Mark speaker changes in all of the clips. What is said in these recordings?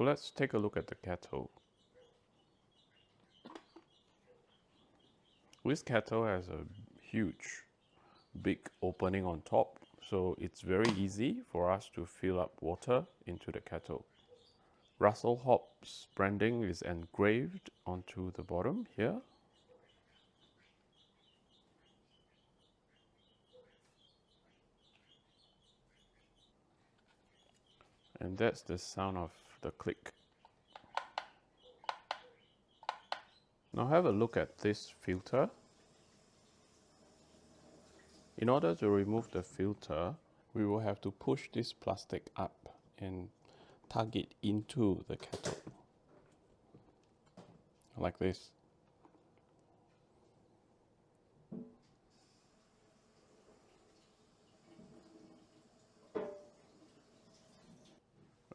Speaker 1: So let's take a look at the kettle. This kettle has a huge, big opening on top, so it's very easy for us to fill up water into the kettle. Russel Hobbs branding is engraved onto the bottom here. And that's the sound of the click. Now have a look at this filter. In order to remove the filter, we will have to push this plastic up and tug it into the kettle, like this.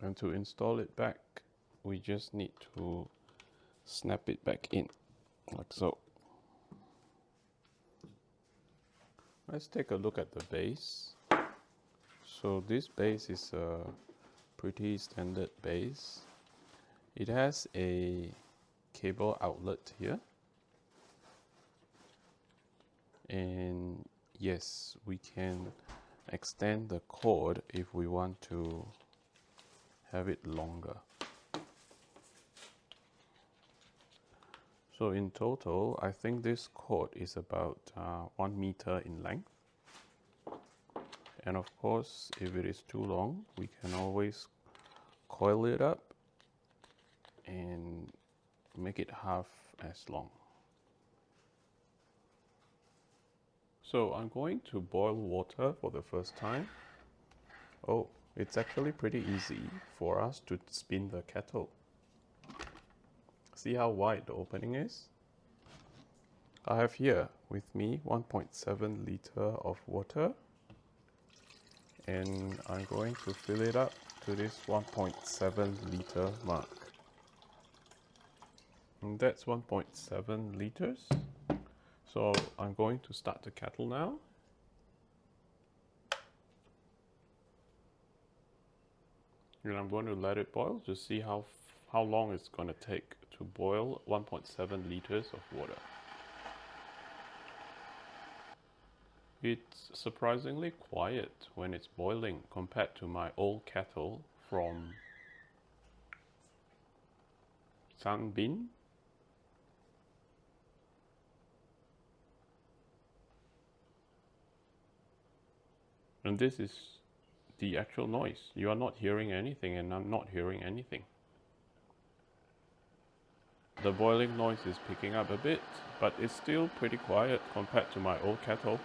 Speaker 1: And to install it back, we just need to snap it back in, like so. Let's take a look at the base. So this base is a pretty standard base. It has a cable outlet here. And yes, we can extend the cord if we want to have it longer. So in total, I think this cord is about 1 meter in length. And of course, if it is too long, we can always coil it up and make it half as long. So I'm going to boil water for the first time. Oh, it's actually pretty easy for us to spin the kettle. See how wide the opening is? I have here with me 1.7 liter of water, and I'm going to fill it up to this 1.7 liter mark. And that's 1.7 liters. So I'm going to start the kettle now. And I'm going to let it boil to see how long it's going to take to boil 1.7 liters of water. It's surprisingly quiet when it's boiling compared to my old kettle from Sanbin. And this is the actual noise. You are not hearing anything, and I'm not hearing anything. The boiling noise is picking up a bit, but it's still pretty quiet compared to my old kettle.